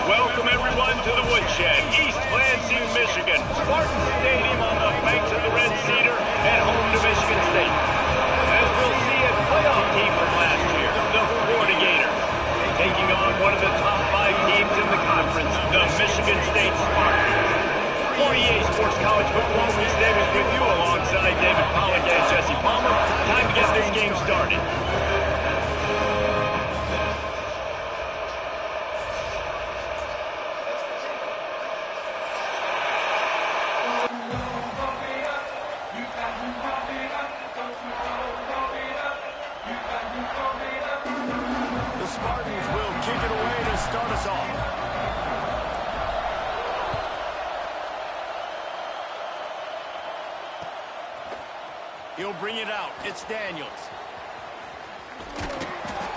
Welcome everyone to the Woodshed, East Lansing, Michigan. Spartans Stadium on the banks of the Red Cedar and home to Michigan State. As we'll see a playoff team from last year, the Florida Gators, taking on one of the top 5 teams in the conference, the Michigan State Spartans. For EA Sports College Football, Reese Davis with you alongside David Pollack and Jesse Palmer. Time to get this game started. The Spartans will kick it away to start us off. He'll bring it out. It's Daniels.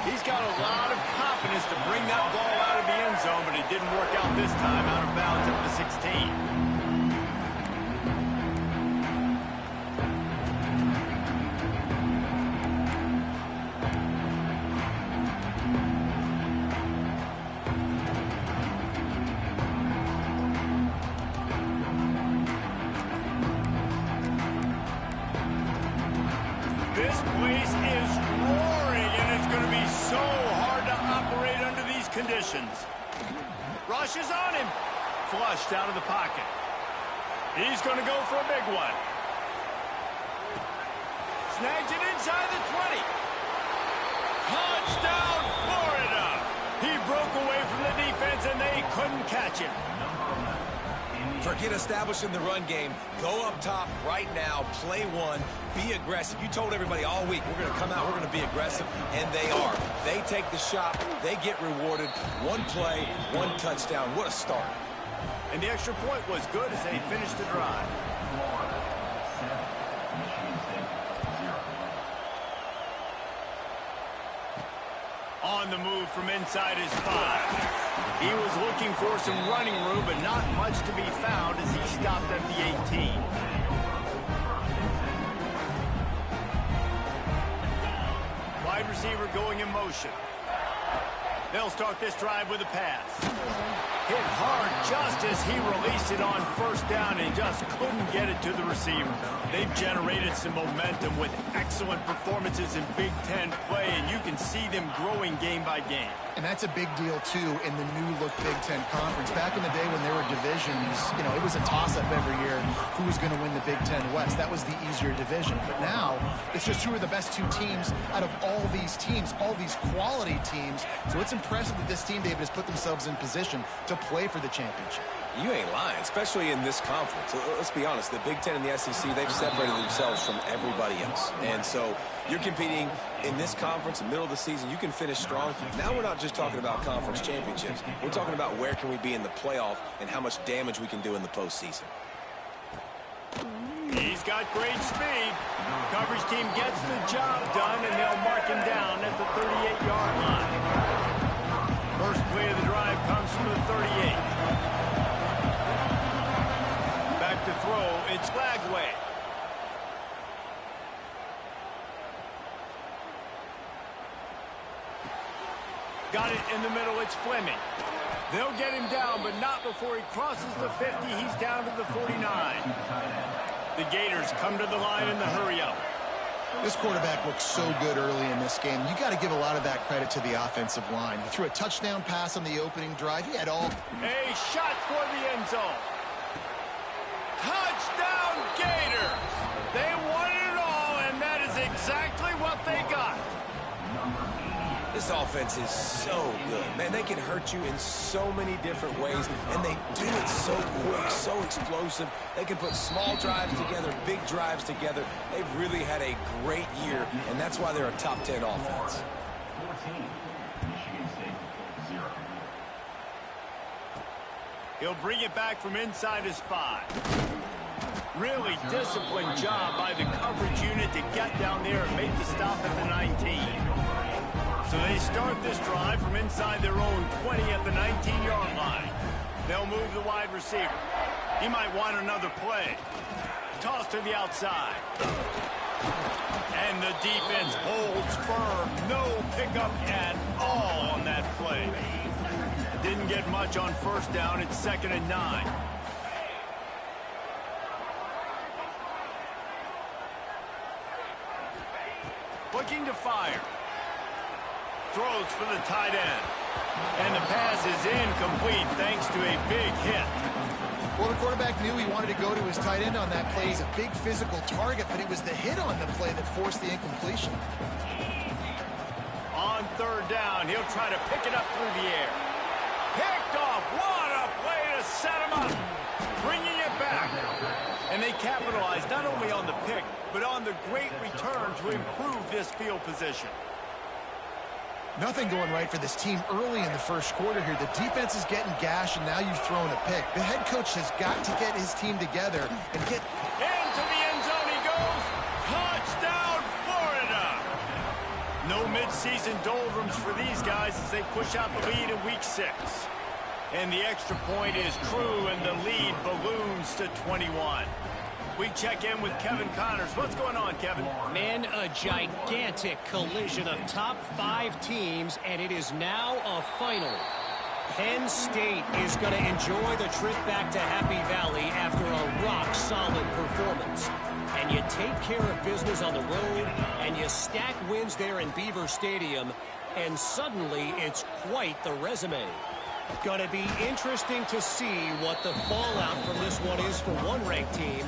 He's got a lot of confidence to bring that ball out of the end zone, but it didn't work out this time, out of bounds at the 16. This place is roaring, and it's going to be so hard to operate under these conditions. Rush is on him. Flushed out of the pocket. He's going to go for a big one. Snags it inside the 20. Touchdown, Florida! He broke away from the defense, and they couldn't catch him. Forget establishing the run game. Go up top right now. Play one. Be aggressive. You told everybody all week, we're going to come out, we're going to be aggressive, and they are. They take the shot. They get rewarded. One play, one touchdown. What a start. And the extra point was good as they finished the drive. On the move from inside his 5. He was looking for some running room, but not much to be found as he stopped at the 18. Wide receiver going in motion. They'll start this drive with a pass. Hit hard just as he released it on first down and just couldn't get it to the receiver. They've generated some momentum with excellent performances in Big Ten play, and you can see them growing game by game. And that's a big deal, too, in the new-look Big Ten Conference. Back in the day when there were divisions, you know, it was a toss-up every year who was going to win the Big Ten West. That was the easier division. But now, it's just who are the best 2 teams out of all these teams, all these quality teams. So it's impressive that this team, David, has put themselves in position to play for the championship. You ain't lying, especially in this conference. Let's be honest, the Big Ten and the SEC, they've separated themselves from everybody else. And so you're competing in this conference, in the middle of the season. You can finish strong. Now we're not just talking about conference championships. We're talking about where can we be in the playoff and how much damage we can do in the postseason. He's got great speed. Coverage team gets the job done, and they'll mark him down at the 38-yard line. First play of the drive comes from the 38. Back to throw, it's Lagway. Got it in the middle, it's Fleming. They'll get him down, but not before he crosses the 50. He's down to the 49. The Gators come to the line in the hurry-up. This quarterback looked so good early in this game. You got to give a lot of that credit to the offensive line. He threw a touchdown pass on the opening drive. He had all... A shot toward the end zone. Touchdown, Gators! They won it all, and that is exactly what they got. This offense is so good. Man, they can hurt you in so many different ways, and they do it so quick, so explosive. They can put small drives together, big drives together. They've really had a great year, and that's why they're a top 10 offense. He'll bring it back from inside his 5. Really disciplined job by the coverage unit to get down there and make the stop at the 19. So they start this drive from inside their own 20 at the 19-yard line. They'll move the wide receiver. He might want another play. Toss to the outside. And the defense holds firm. No pickup at all on that play. Didn't get much on first down. It's 2nd and 9. Looking to fire. Throws for the tight end. And the pass is incomplete thanks to a big hit. Well, the quarterback knew he wanted to go to his tight end on that play. He's a big physical target, but it was the hit on the play that forced the incompletion. On 3rd down, he'll try to pick it up through the air. Picked off. What a play to set him up. Bringing it back. And they capitalized not only on the pick, but on the great return to improve this field position. Nothing going right for this team early in the first quarter here. The defense is getting gashed, and now you've thrown a pick. The head coach has got to get his team together and get... Into the end zone he goes. Touchdown, Florida. No midseason doldrums for these guys as they push out the lead in Week 6. And the extra point is true, and the lead balloons to 21. We check in with Kevin Connors. What's going on, Kevin? Man, a gigantic collision of top 5 teams, and it is now a final. Penn State is going to enjoy the trip back to Happy Valley after a rock-solid performance. And you take care of business on the road, and you stack wins there in Beaver Stadium, and suddenly it's quite the resume. Going to be interesting to see what the fallout from this one is for one ranked team,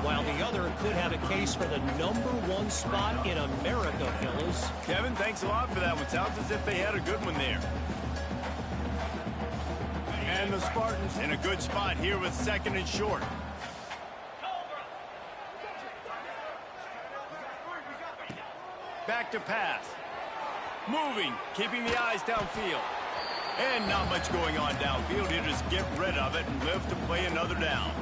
while the other could have a case for the #1 spot in America, fellas. Kevin, thanks a lot for that one. Sounds as if they had a good one there. And the Spartans in a good spot here with 2nd and short. Back to pass. Moving, keeping the eyes downfield. And not much going on downfield. You just get rid of it and live to play another down.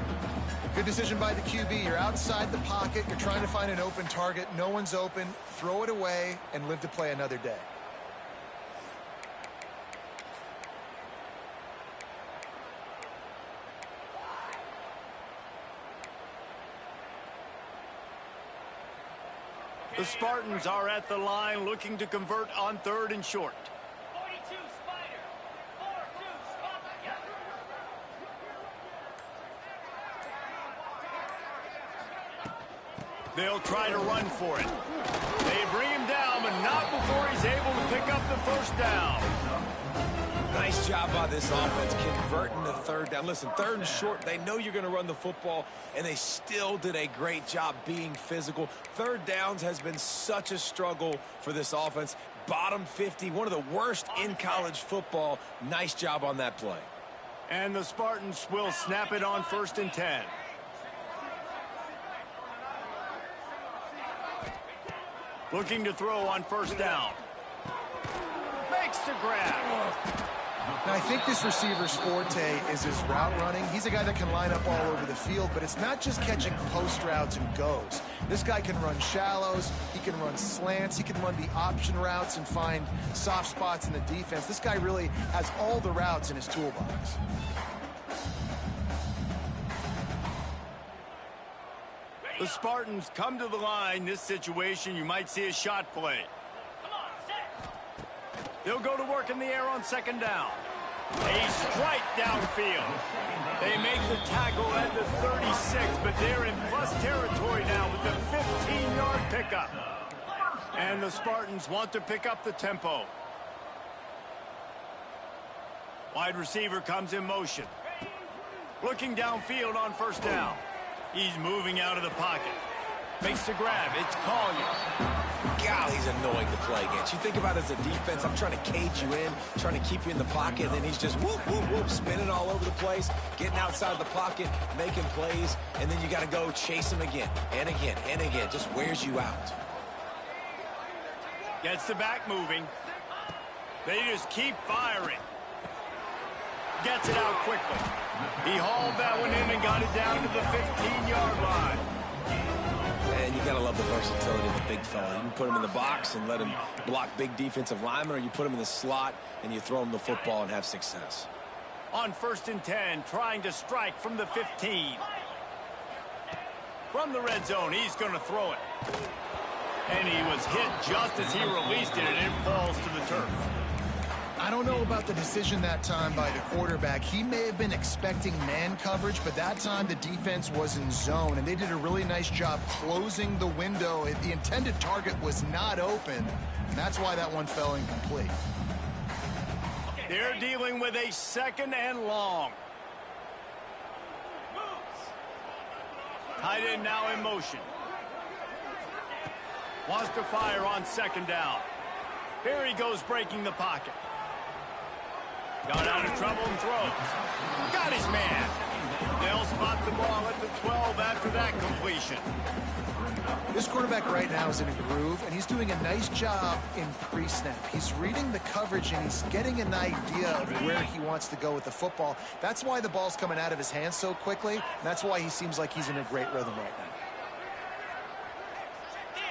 Good decision by the QB. You're outside the pocket. You're trying to find an open target. No one's open. Throw it away and live to play another day. The Spartans are at the line looking to convert on 3rd and short. They'll try to run for it. They bring him down, but not before he's able to pick up the first down. Nice job by this offense converting the 3rd down. Listen, 3rd and short, they know you're going to run the football, and they still did a great job being physical. 3rd downs has been such a struggle for this offense. Bottom 50, one of the worst in college football. Nice job on that play. And the Spartans will snap it on 1st and 10. Looking to throw on 1st down. Makes the grab. Now, I think this receiver's forte is his route running. He's a guy that can line up all over the field, but it's not just catching post routes and goes. This guy can run shallows. He can run slants. He can run the option routes and find soft spots in the defense. This guy really has all the routes in his toolbox. The Spartans come to the line. This situation, you might see a shot play. They'll go to work in the air on 2nd down. A strike downfield. They make the tackle at the 36, but they're in plus territory now with the 15-yard pickup. And the Spartans want to pick up the tempo. Wide receiver comes in motion. Looking downfield on 1st down. He's moving out of the pocket. Makes the grab. It's Collier. God, he's annoying to play against. You think about it as a defense, I'm trying to cage you in, trying to keep you in the pocket, and then he's just whoop, whoop, whoop, spinning all over the place, getting outside the pocket, making plays, and then you got to go chase him again and again and again. Just wears you out. Gets the back moving. They just keep firing. Gets it out quickly. He hauled that one in and got it down to the 15-yard line. And you got to love the versatility of the big fella. You can put him in the box and let him block big defensive linemen, or you put him in the slot and you throw him the football and have success. On 1st and 10, trying to strike from the 15. From the red zone, he's going to throw it. And he was hit just as he released it, and it falls to the turf. I don't know about the decision that time by the quarterback. He may have been expecting man coverage, but that time the defense was in zone, and they did a really nice job closing the window. The intended target was not open, and that's why that one fell incomplete. They're dealing with a second and long. Tight end now in motion. Wants to fire on second down. Here he goes breaking the pocket. Got out of trouble and throws. Got his man. They'll spot the ball at the 12 after that completion. This quarterback right now is in a groove, and he's doing a nice job in pre-snap. He's reading the coverage, and he's getting an idea of where he wants to go with the football. That's why the ball's coming out of his hands so quickly, and that's why he seems like he's in a great rhythm right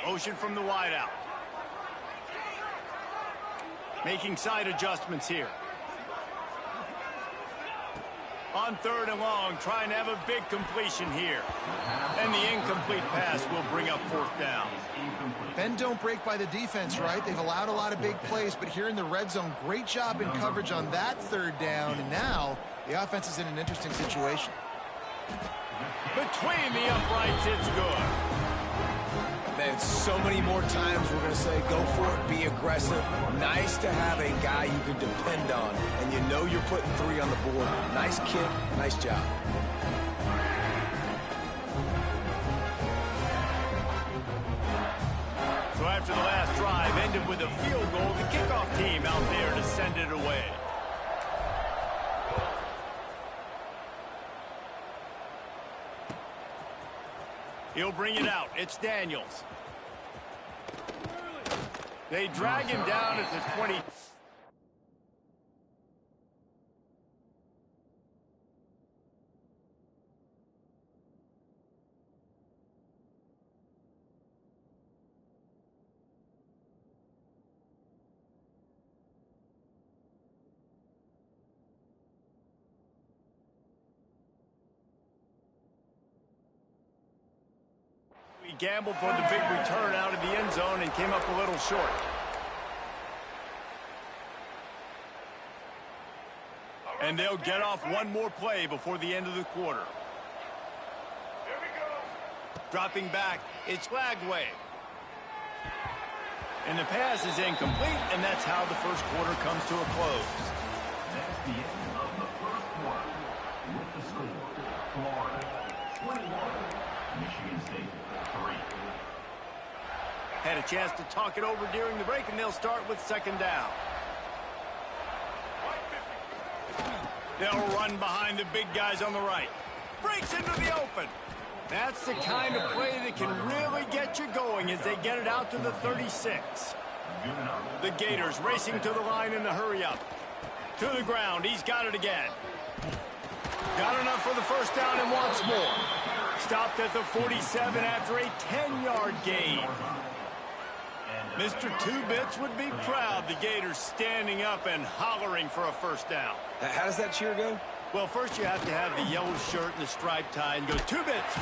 now. Motion from the wideout. Making side adjustments here. On third and long, trying to have a big completion here. And the incomplete pass will bring up fourth down. Bend don't break by the defense, right? They've allowed a lot of big plays, but here in the red zone, great job in coverage on that third down. And now the offense is in an interesting situation. Between the uprights, it's good. Man, so many more times we're going to say, go for it, be aggressive. Nice to have a guy you can depend on, and you know you're putting 3 on the board. Nice kick, nice job. So after the last drive ended with a field goal, the kickoff team out there to send it away. He'll bring it out. It's Daniels. They drag him down at the 20. He gambled for the big return out of the end zone and came up a little short. And they'll get off one more play before the end of the quarter. Dropping back, it's Lagway. And the pass is incomplete, and that's how the first quarter comes to a close. That's the end of the first quarter. With the score, Florida 21, Michigan State 3. Had a chance to talk it over during the break, and they'll start with second down. They'll run behind the big guys on the right. Breaks into the open. That's the kind of play that can really get you going as they get it out to the 36. The Gators racing to the line in the hurry-up. To the ground. He's got it again. Got enough for the first down and wants more. Stopped at the 47 after a 10-yard gain. Mr. Two-Bits would be proud. The Gators standing up and hollering for a first down. How does that cheer go? Well, first you have to have the yellow shirt and the striped tie and go Two-Bits.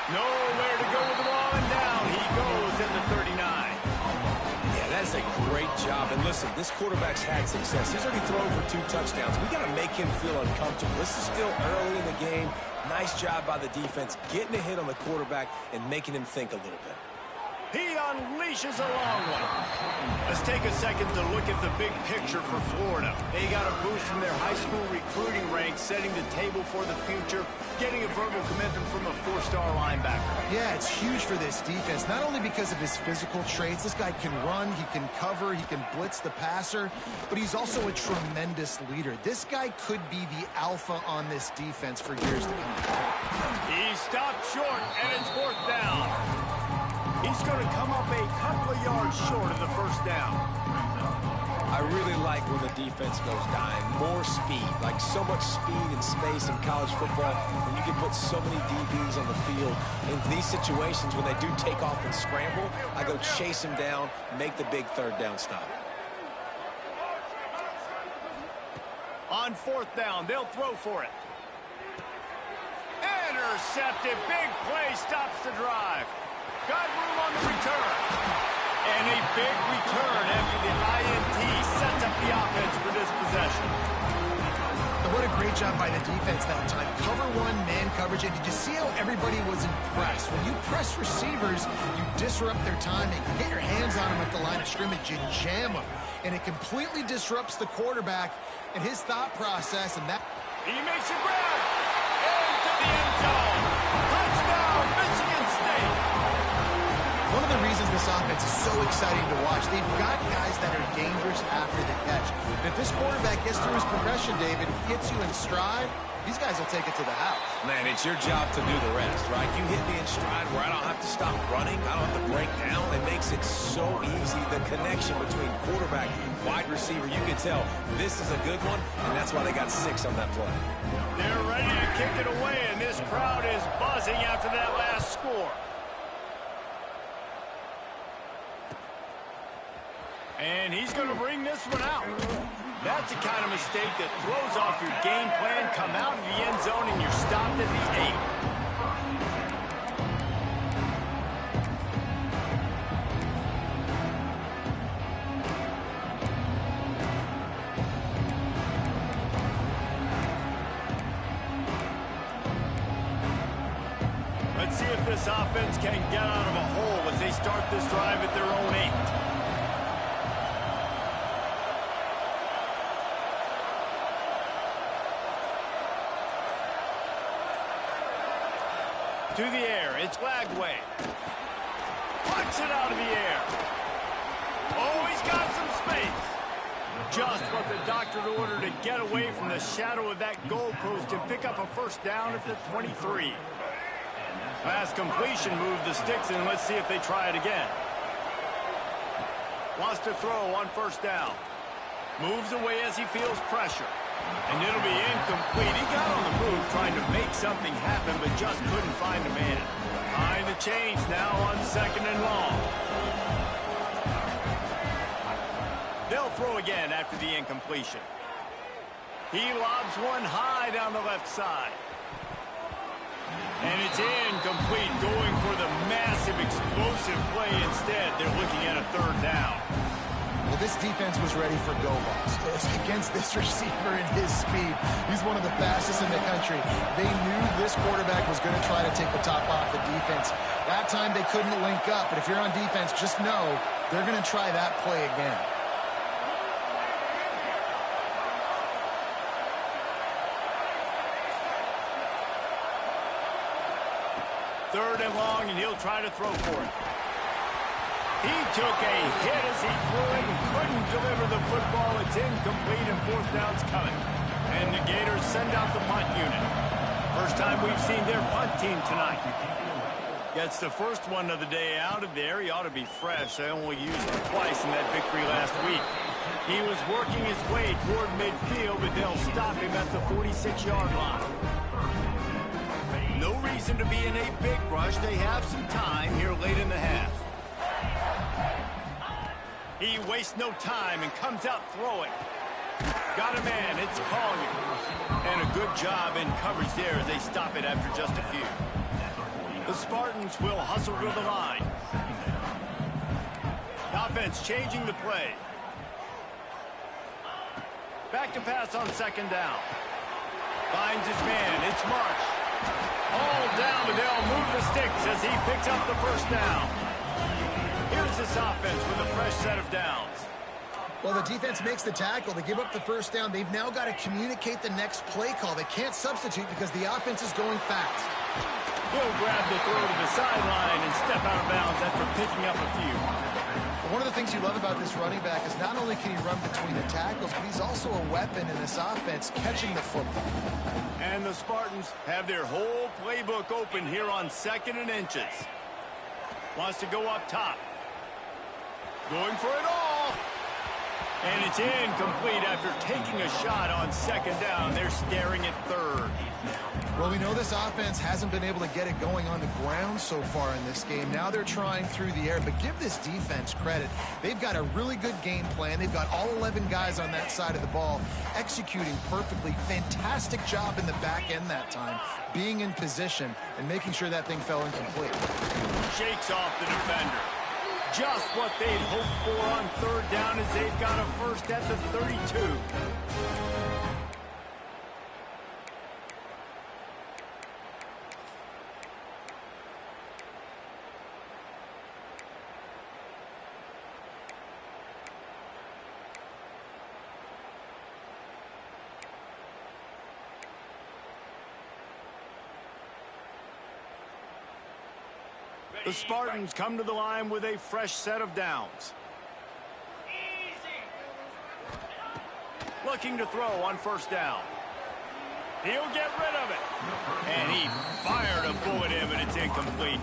Nowhere to go with the ball, and down he goes at the 39. Yeah, that's a great job. And listen, this quarterback's had success. He's already thrown for 2 touchdowns. We got to make him feel uncomfortable. This is still early in the game. Nice job by the defense, getting a hit on the quarterback and making him think a little bit. He unleashes a long one. Let's take a second to look at the big picture for Florida. They got a boost from their high school recruiting ranks, setting the table for the future, getting a verbal commitment from a 4-star linebacker. Yeah, it's huge for this defense, not only because of his physical traits. This guy can run, he can cover, he can blitz the passer, but he's also a tremendous leader. This guy could be the alpha on this defense for years to come. He stopped short, and it's fourth down. He's going to come up a couple of yards short of the first down. I really like when the defense goes dime. More speed, like so much speed and space in college football, and you can put so many DBs on the field. In these situations, when they do take off and scramble, I go chase them down, make the big third down stop. On fourth down, they'll throw for it. Intercepted. Big play stops the drive. Got room on the return. And a big return after the INT sets up the offense for this possession. And what a great job by the defense that time. Cover one, man coverage. And did you see how everybody was impressed? When you press receivers, you disrupt their timing. You get your hands on them at the line of scrimmage. You jam them. And it completely disrupts the quarterback and his thought process. And that... He makes a grab. Into the end zone. Touchdown, Michigan State. One of the reasons this offense is so exciting to watch, they've got guys that are dangerous after the catch. And if this quarterback gets through his progression, David, hits you in stride, these guys will take it to the house. Man, it's your job to do the rest, right? You hit me in stride where I don't have to stop running. I don't have to break down. It makes it so easy. The connection between quarterback and wide receiver, you can tell this is a good one, and that's why they got 6 on that play. They're ready to kick it away, and this crowd is buzzing after that last score. And he's going to bring this one out. That's the kind of mistake that throws off your game plan. Come out of the end zone and you're stopped at the 8. Let's see if this offense can get out of a hole as they start this drive at their own 8. To the air, it's Lagway. Punts it out of the air. Oh, he's got some space. Just what the doctor ordered to get away from the shadow of that goalpost and pick up a first down at the 23. Last completion moved the sticks in. Let's see if they try it again. Wants to throw on first down. Moves away as he feels pressure. And it'll be incomplete. He got on the move trying to make something happen, but just couldn't find a man. Behind the chains now on 2nd and long. They'll throw again after the incompletion. He lobs one high down the left side. And it's incomplete, going for the massive explosive play instead. They're looking at a 3rd down. Well, this defense was ready for go balls. Against this receiver and his speed, he's one of the fastest in the country. They knew this quarterback was going to try to take the top off the defense. That time they couldn't link up, but if you're on defense, just know they're going to try that play again. Third and long, and he'll try to throw for it. He took a hit as he threw it and couldn't deliver the football. It's incomplete and 4th down's coming. And the Gators send out the punt unit. First time we've seen their punt team tonight. Gets the first one of the day out of there. He ought to be fresh. They only used him twice in that victory last week. He was working his way toward midfield, but they'll stop him at the 46-yard line. No reason to be in a big rush. They have some time here late in the half. He wastes no time and comes out throwing. Got a man, it's Collier. And a good job in coverage there as they stop it after just a few. The Spartans will hustle to the line. Offense changing the play. Back to pass on 2nd down. Finds his man, it's Marsh. All down, but they'll move the sticks as he picks up the first down. Here's this offense with a fresh set of downs. Well, the defense makes the tackle. They give up the first down. They've now got to communicate the next play call. They can't substitute because the offense is going fast. He'll grab the throw to the sideline and step out of bounds after picking up a few. One of the things you love about this running back is not only can he run between the tackles, but he's also a weapon in this offense, catching the football. And the Spartans have their whole playbook open here on 2nd and inches. Wants to go up top. Going for it all. And it's incomplete after taking a shot on 2nd down. They're staring at 3rd. Well, we know this offense hasn't been able to get it going on the ground so far in this game. Now they're trying through the air, but give this defense credit. They've got a really good game plan. They've got all 11 guys on that side of the ball executing perfectly. Fantastic job in the back end that time, being in position and making sure that thing fell incomplete. Shakes off the defender. just what they'd hoped for on third down as they've got a first at the 32. The Spartans come to the line with a fresh set of downs. Looking to throw on first down. He'll get rid of it. And he fired a bullet in, but it's incomplete.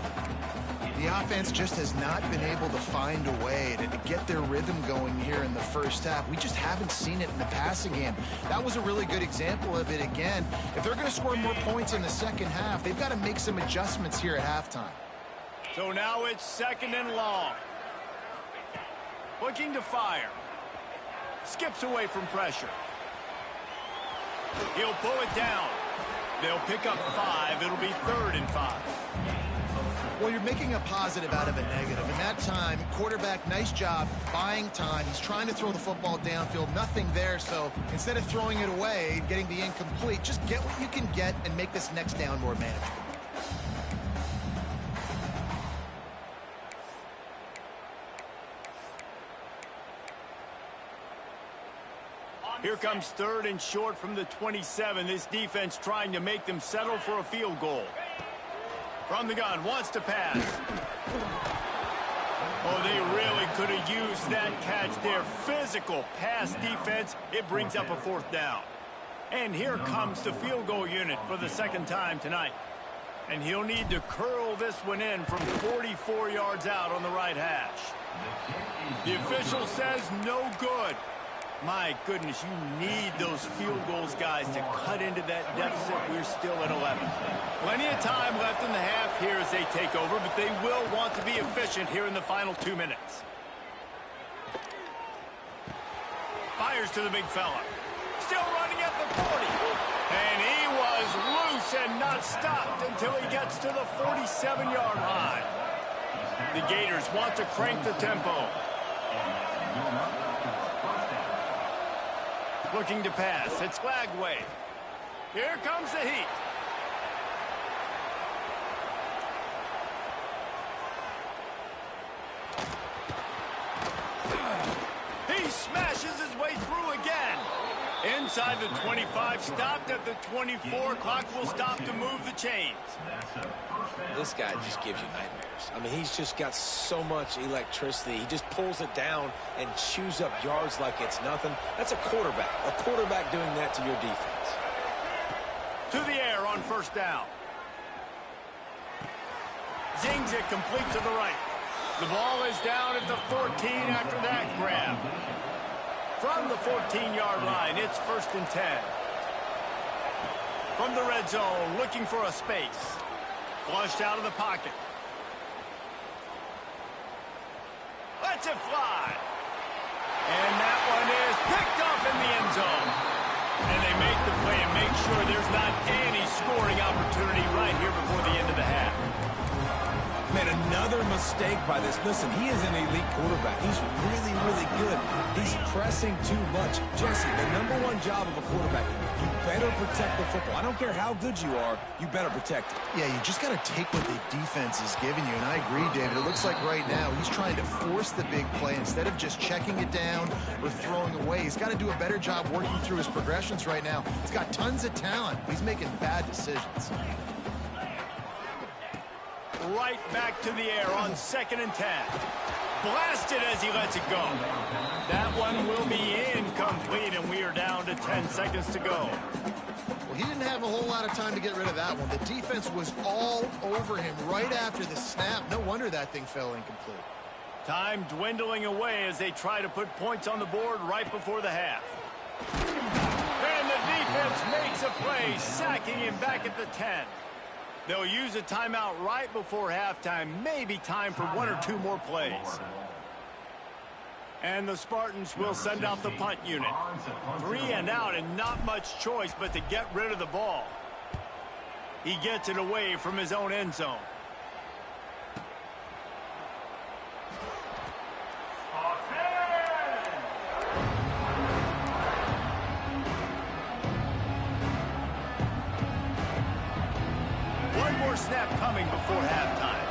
The offense just has not been able to find a way to get their rhythm going here in the first half. We just haven't seen it in the passing game. That was a really good example of it again. If they're going to score more points in the second half, they've got to make some adjustments here at halftime. So now it's second and long. Looking to fire. Skips away from pressure. He'll pull it down. They'll pick up 5. It'll be 3rd and 5. Well, you're making a positive out of a negative. In that time, quarterback, nice job buying time. He's trying to throw the football downfield. Nothing there, so instead of throwing it away, getting the incomplete, just get what you can get and make this next down more manageable. Here comes 3rd and short from the 27. This defense trying to make them settle for a field goal. From the gun, wants to pass. Oh, they really could have used that catch there. Physical pass defense. It brings up a 4th down. And here comes the field goal unit for the 2nd time tonight. And he'll need to curl this one in from 44 yards out on the right hash. The official says no good. My goodness, you need those field goals, guys, to cut into that deficit. We're still at 11. Plenty of time left in the half here as they take over, but they will want to be efficient here in the final 2 minutes. Fires to the big fella. Still running at the 40. And he was loose and not stopped until he gets to the 47-yard line. The Gators want to crank the tempo. Looking to pass. It's Lagway. Here comes the heat. He smashes his way through again. Inside the 25, stopped at the 24. Clock will stop to move the chains. This guy just gives you nightmares. I mean, he's just got so much electricity. He just pulls it down and chews up yards like it's nothing. That's a quarterback. A quarterback doing that to your defense. To the air on first down. Zings it complete to the right. The ball is down at the 14 after that grab. From the 14-yard line, it's 1st and 10. From the red zone, looking for a space. Flushed out of the pocket. Lets it fly. And that one is picked up in the end zone. And they make the play and make sure there's not any scoring opportunity right here before the end of the half. Man, another mistake by this. Listen, he is an elite quarterback. He's really, really good. He's pressing too much. Jesse, the #1 job of a quarterback, you better protect the football. I don't care how good you are, you better protect it. Yeah, you just got to take what the defense is giving you. And I agree, David. It looks like right now he's trying to force the big play instead of just checking it down or throwing away. He's got to do a better job working through his progressions right now. He's got tons of talent. He's making bad decisions. Right back to the air on 2nd and 10. Blasted as he lets it go. That one will be incomplete, and we are down to 10 seconds to go. Well, he didn't have a whole lot of time to get rid of that one. The defense was all over him right after the snap. No wonder that thing fell incomplete. Time dwindling away as they try to put points on the board right before the half. And the defense makes a play, sacking him back at the 10. They'll use a timeout right before halftime. Maybe time for 1 or 2 more plays. And the Spartans will send out the punt unit. 3 and out and not much choice but to get rid of the ball. He gets it away from his own end zone. snap coming before halftime.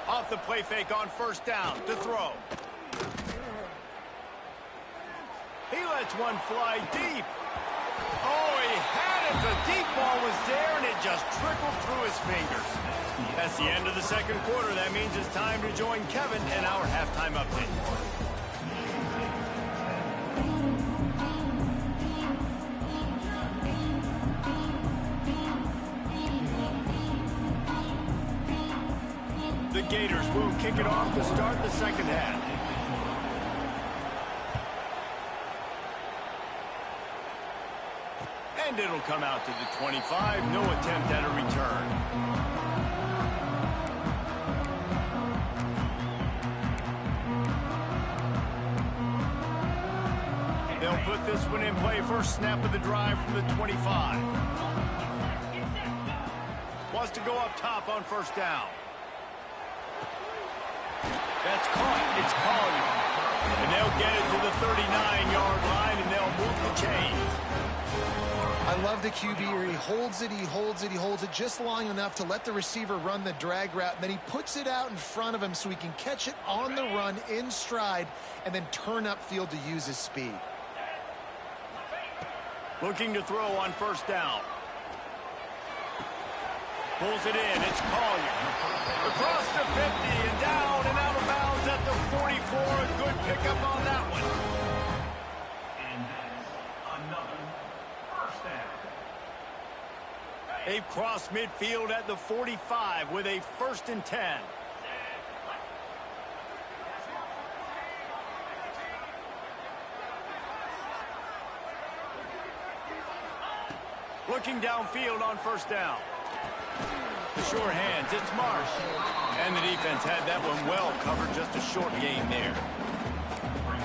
Off the play fake on first down to throw. He lets one fly deep. Oh, he had it. The deep ball was there, and it just trickled through his fingers. That's the end of the second quarter. That means it's time to join Kevin in our halftime update. The Gators will kick it off to start the second half. And it'll come out to the 25. No attempt at a return. They'll put this one in play. First snap of the drive from the 25. Wants to go up top on first down. That's caught. It's Collier. And they'll get it to the 39-yard line, and they'll move the chains. I love the QB here. He holds it, he holds it, he holds it just long enough to let the receiver run the drag route, and then he puts it out in front of him so he can catch it on the run in stride and then turn upfield to use his speed. Looking to throw on first down. Pulls it in. It's Collier. Across the 50 and down and out of bounds at the 44. A good pickup on that one. And that's another first down. They've crossed midfield at the 45 with a 1st and 10. Looking downfield on first down. The short hands, it's Marsh. And the defense had that one well covered, just a short gain there.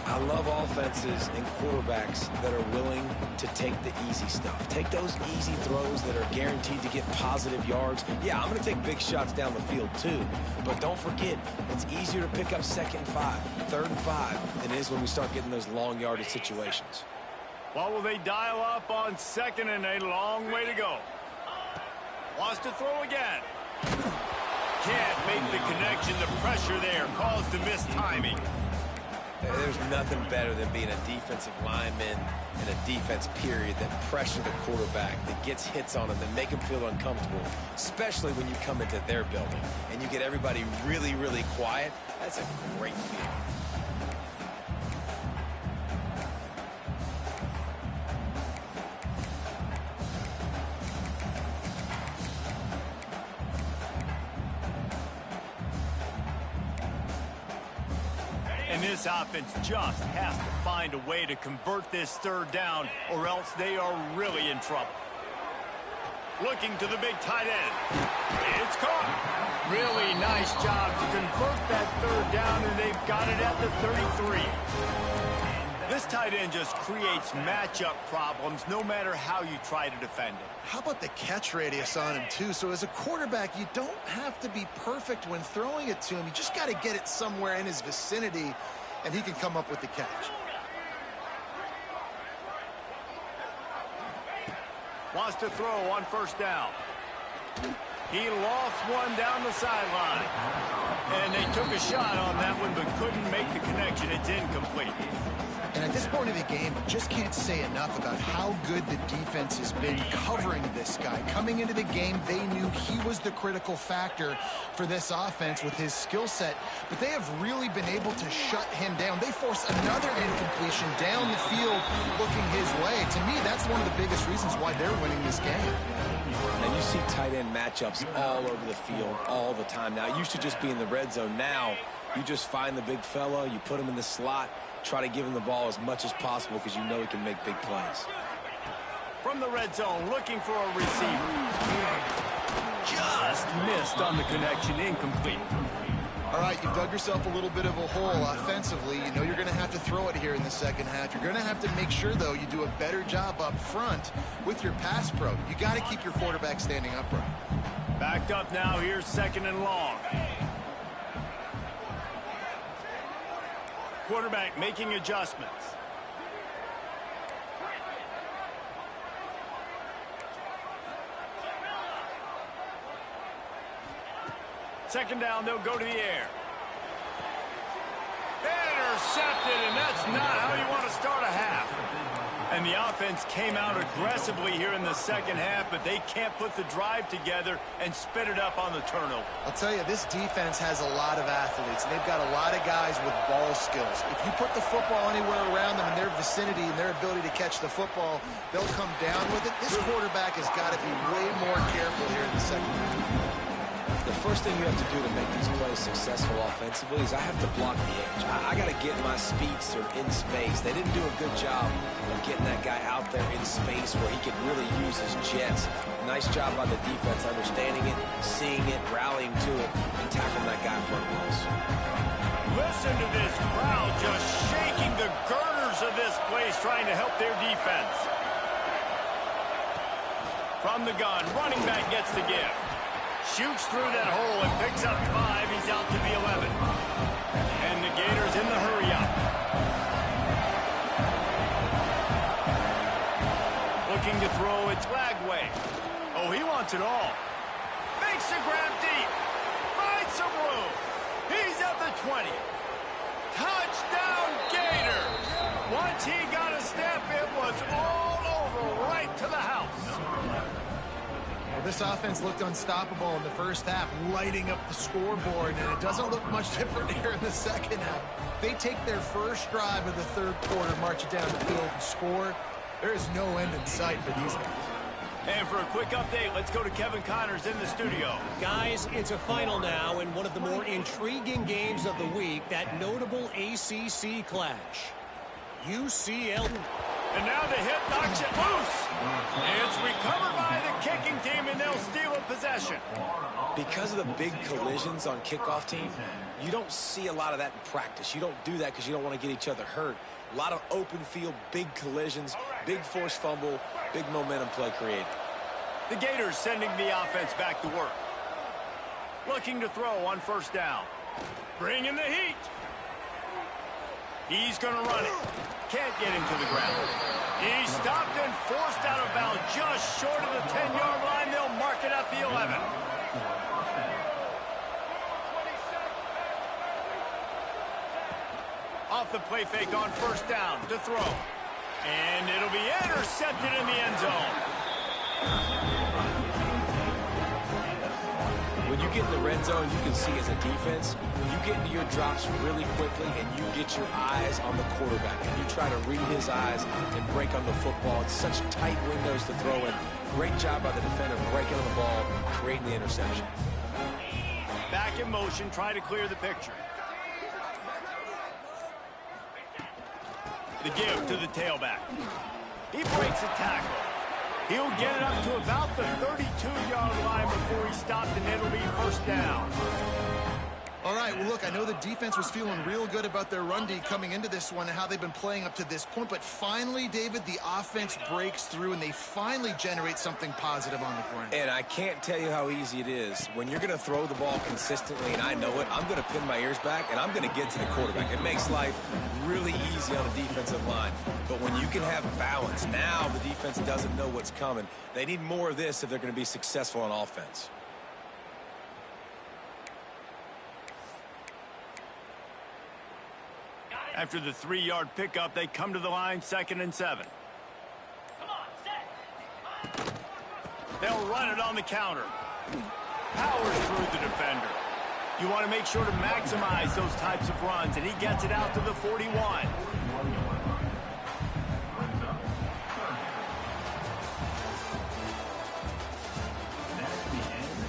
I love offenses and quarterbacks that are willing to take the easy stuff. Take those easy throws that are guaranteed to get positive yards. Yeah, I'm going to take big shots down the field too. But don't forget, it's easier to pick up 2nd and 5, 3rd and 5 than it is when we start getting those long yardage situations. What will they dial up on 2nd and a long way to go? Wants to throw again. Can't make the connection. The pressure there caused the missed timing. There's nothing better than being a defensive lineman and a defense period that pressure the quarterback, that gets hits on him, that make him feel uncomfortable, especially when you come into their building and you get everybody really, really quiet. That's a great feeling. And this offense just has to find a way to convert this 3rd down, or else they are really in trouble. Looking to the big tight end. It's caught. Really nice job to convert that 3rd down, and they've got it at the 33. This tight end just creates matchup problems no matter how you try to defend it. How about the catch radius on him, too? So as a quarterback, you don't have to be perfect when throwing it to him. You just got to get it somewhere in his vicinity, and he can come up with the catch. Wants to throw on first down. He lofts one down the sideline. And they took a shot on that one, but couldn't make the connection. It's incomplete. And at this point of the game, just can't say enough about how good the defense has been covering this guy. Coming into the game, they knew he was the critical factor for this offense with his skill set, but they have really been able to shut him down. They force another incompletion down the field looking his way. To me, that's one of the biggest reasons why they're winning this game. And you see tight end matchups all over the field all the time. Now, it used to just be in the red zone. Now, you just find the big fella, you put him in the slot, try to give him the ball as much as possible because you know he can make big plays. From the red zone, looking for a receiver. Just missed on the connection, incomplete. All right, you've dug yourself a little bit of a hole offensively. You know you're going to have to throw it here in the second half. You're going to have to make sure, though, you do a better job up front with your pass pro. You got to keep your quarterback standing upright. Backed up now, here's 2nd and long. Quarterback making adjustments. Second down, they'll go to the air. Intercepted, and that's not how you want to start a half. And the offense came out aggressively here in the second half, but they can't put the drive together and spit it up on the turnover. I'll tell you, this defense has a lot of athletes, and they've got a lot of guys with ball skills. If you put the football anywhere around them in their vicinity and their ability to catch the football, they'll come down with it. This quarterback has got to be way more careful here in the second half. The first thing you have to do to make these plays successful offensively is I have to block the edge. I got to get my speedster in space. They didn't do a good job of getting that guy out there in space where he could really use his jets. Nice job by the defense understanding it, seeing it, rallying to it, and tackling that guy front post. Listen to this crowd just shaking the girders of this place trying to help their defense. From the gun, running back gets the give. Shoots through that hole and picks up 5. He's out to the 11. And the Gators in the hurry-up. Looking to throw, it's Lagway. Oh, he wants it all. Makes the grab deep. Finds some room. He's at the 20. Touchdown, Gators! Once he got a step, it was all over right to the house. Well, this offense looked unstoppable in the first half, lighting up the scoreboard, and it doesn't look much different here in the second half. They take their first drive of the third quarter, march it down the field, and score. There is no end in sight for these guys. And for a quick update, let's go to Kevin Connors in the studio. Guys, it's a final now in one of the more intriguing games of the week, that notable ACC clash. UCL. And now the hit knocks it loose. It's recovered by the kicking team, and they'll steal a possession. Because of the big collisions on kickoff team, you don't see a lot of that in practice. You don't do that because you don't want to get each other hurt. A lot of open field, big collisions, big forced fumble, big momentum play created. The Gators sending the offense back to work. Looking to throw on first down. Bringing the heat. He's going to run it. Can't get him to the ground. He's stopped and forced out of bounds just short of the 10-yard line. They'll mark it at the 11. Off the play fake on first down to throw. And it'll be intercepted in the end zone. When you get in the red zone, you can see as a defense, you get into your drops really quickly and you get your eyes on the quarterback and you try to read his eyes and break on the football. It's such tight windows to throw in. Great job by the defender breaking on the ball, creating the interception. Back in motion, try to clear the picture. The give to the tailback. He breaks a tackle. He'll get it up to about the 32-yard line before he stopped, and it'll be first down. All right, well, look, I know the defense was feeling real good about their run D coming into this one and how they've been playing up to this point, but finally, David, the offense breaks through, and they finally generate something positive on the ground. And I can't tell you how easy it is. When you're going to throw the ball consistently, and I know it, I'm going to pin my ears back, and I'm going to get to the quarterback. It makes life really easy on the defensive line. But when you can have balance, now the defense doesn't know what's coming. They need more of this if they're going to be successful on offense. After the 3-yard pickup, they come to the line, 2nd and 7. They'll run it on the counter. Powers through the defender. You want to make sure to maximize those types of runs, and he gets it out to the 41.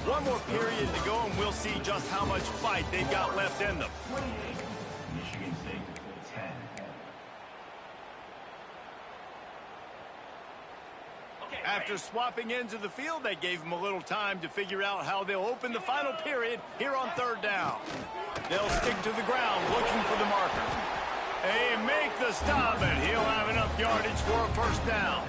One more period to go, and we'll see just how much fight they've got left in them. Michigan State to full 10. After swapping ends of the field, they gave them a little time to figure out how they'll open the final period here on 3rd down. They'll stick to the ground looking for the marker. They make the stop, and he'll have enough yardage for a first down.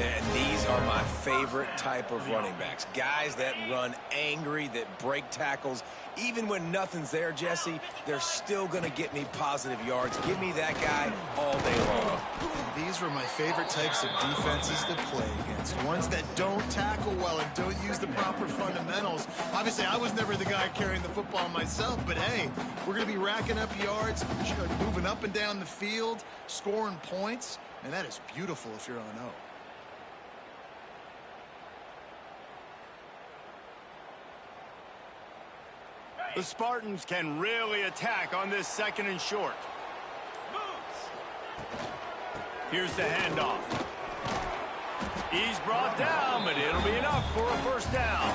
And these are my favorite type of running backs. Guys that run angry, that break tackles. Even when nothing's there, Jesse, they're still going to get me positive yards. Give me that guy all day long. These were my favorite types of defenses to play against. Ones that don't tackle well and don't use the proper fundamentals. Obviously, I was never the guy carrying the football myself, but hey, we're going to be racking up yards, moving up and down the field, scoring points, and that is beautiful if you're on O. The Spartans can really attack on this 2nd and short. Here's the handoff. He's brought down, but it'll be enough for a first down.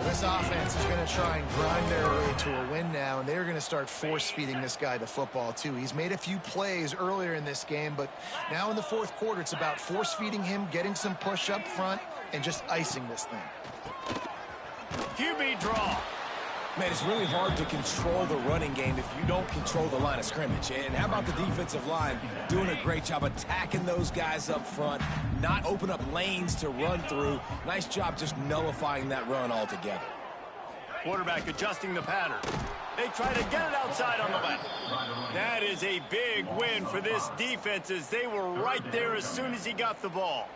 This offense is going to try and grind their way to a win now, and they're going to start force-feeding this guy the football, too. He's made a few plays earlier in this game, but now in the 4th quarter, it's about force-feeding him, getting some push up front, and just icing this thing. QB draw. Man, it's really hard to control the running game if you don't control the line of scrimmage. And how about the defensive line doing a great job attacking those guys up front, not open up lanes to run through. Nice job just nullifying that run altogether. Quarterback adjusting the pattern. They try to get it outside on the left. That is a big win for this defense as they were right there as soon as he got the ball.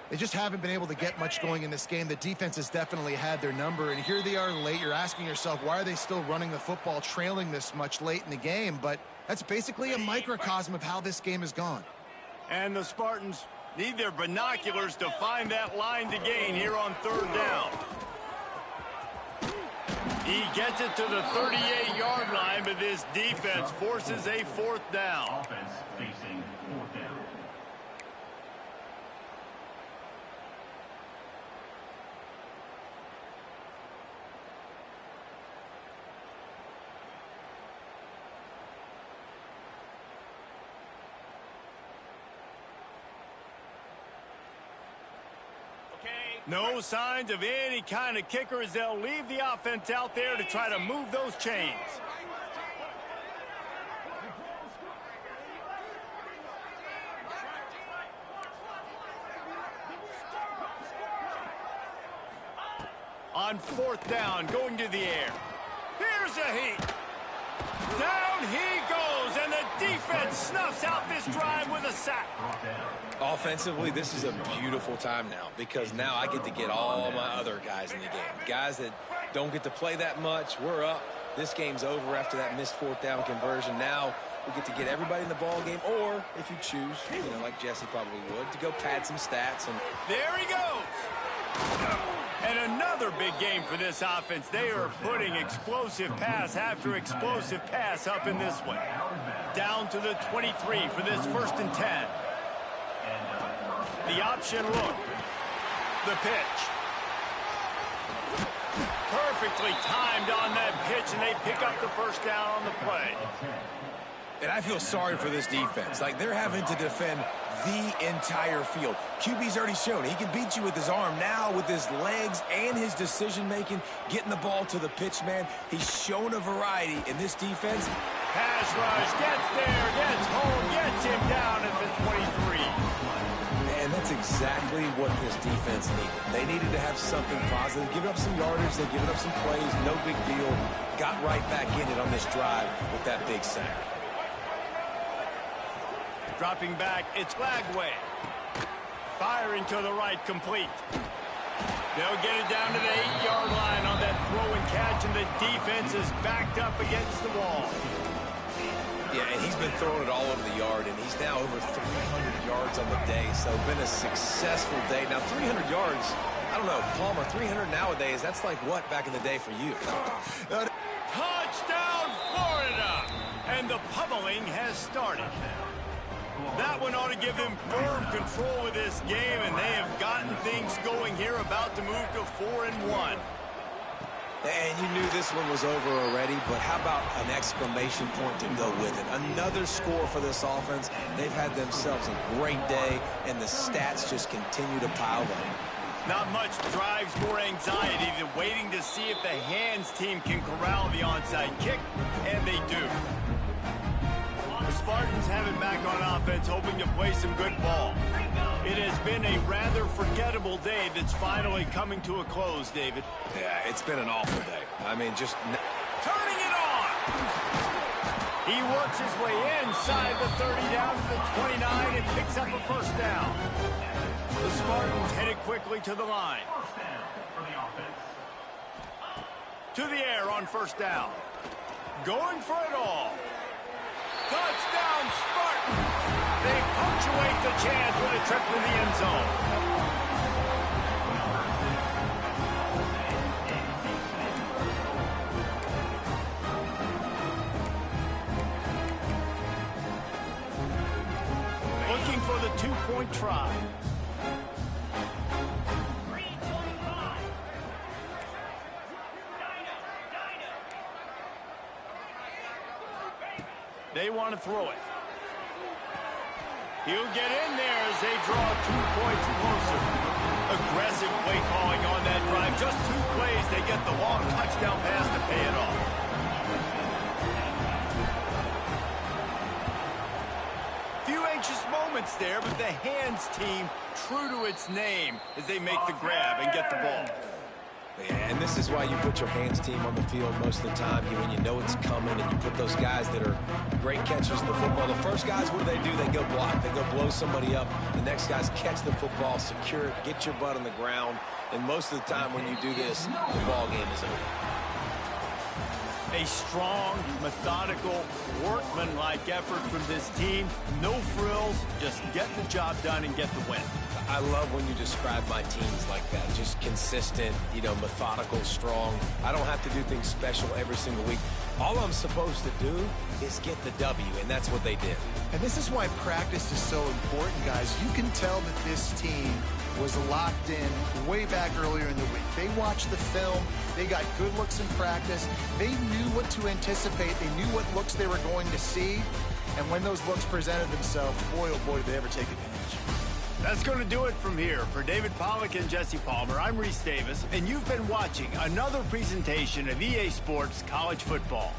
They just haven't been able to get much going in this game. The defense has definitely had their number, and here they are late. You're asking yourself, why are they still running the football, trailing this much late in the game? But that's basically a microcosm of how this game has gone. And the Spartans need their binoculars to find that line to gain here on 3rd down. He gets it to the 38-yard line, but this defense forces a 4th down. Offense facing 4th down. No signs of any kind of kicker as they'll leave the offense out there to try to move those chains. On 4th down, going to the air. Here's a heat. Down he goes, and the defense snuffs out this drive with a sack. Offensively, this is a beautiful time now because now I get to get all my other guys in the game. Guys that don't get to play that much, we're up. This game's over after that missed 4th down conversion. Now we get to get everybody in the ball game, or if you choose, like Jesse probably would, to go pad some stats. And there he goes. And another big game for this offense. They are putting explosive pass after explosive pass up in this one. Down to the 23 for this 1st and 10. The option look. The pitch. Perfectly timed on that pitch, and they pick up the first down on the play. And I feel sorry for this defense. Like, they're having to defend the entire field. QB's already shown he can beat you with his arm. Now, with his legs and his decision-making, getting the ball to the pitch, man, he's shown a variety in this defense. Pass rush, gets there, gets home, gets him down at the 23. And that's exactly what this defense needed. They needed to have something positive. Give up some yardage. They've given up some plays. No big deal. Got right back in it on this drive with that big sack. Dropping back, it's Lagway. Firing to the right, complete. They'll get it down to the 8-yard line on that throw and catch, and the defense is backed up against the wall. Yeah, and he's been throwing it all over the yard, and he's now over 300 yards on the day, so been a successful day. Now, 300 yards, I don't know, Palmer, 300 nowadays, that's like what back in the day for you? Touchdown, Florida! And the pummeling has started. That one ought to give them firm control of this game, and they have gotten things going here, about to move to 4-1. And you knew this one was over already, but how about an exclamation point to go with it? Another score for this offense. They've had themselves a great day, and the stats just continue to pile up. Not much drives more anxiety than waiting to see if the hands team can corral the onside kick, and they do. The Spartans have it back on offense hoping to play some good ball. It has been a rather forgettable day that's finally coming to a close, David. Yeah, it's been an awful day. I mean, just... Turning it on! He works his way inside the 30 down to the 29 and picks up a first down. The Spartans headed quickly to the line. First down for the offense. To the air on first down. Going for it all. Touchdown, Spartans! They punctuate the chance with a trip to the end zone. Looking for the two-point try. They want to throw it. He'll get in there as they draw 2 points closer. Aggressive play calling on that drive. Just 2 plays, they get the long touchdown pass to pay it off. Few anxious moments there, but the hands team true to its name as they make the grab and get the ball. Yeah, and this is why you put your hands team on the field most of the time. When you know it's coming, and you put those guys that are great catchers of the football. The first guys, what do? They go block. They go blow somebody up. The next guys catch the football, secure it, get your butt on the ground. And most of the time when you do this, the ball game is over. A strong, methodical, workman-like effort from this team. No frills, just get the job done and get the win. I love when you describe my teams like that. Just consistent, methodical, strong. I don't have to do things special every single week. All I'm supposed to do is get the W, and that's what they did. And this is why practice is so important, guys. You can tell that this team was locked in way back earlier in the week. They watched the film. They got good looks in practice. They knew what to anticipate. They knew what looks they were going to see. And when those looks presented themselves, boy, oh boy, did they ever take advantage. That's going to do it from here. For David Pollack and Jesse Palmer, I'm Reese Davis, and you've been watching another presentation of EA Sports College Football.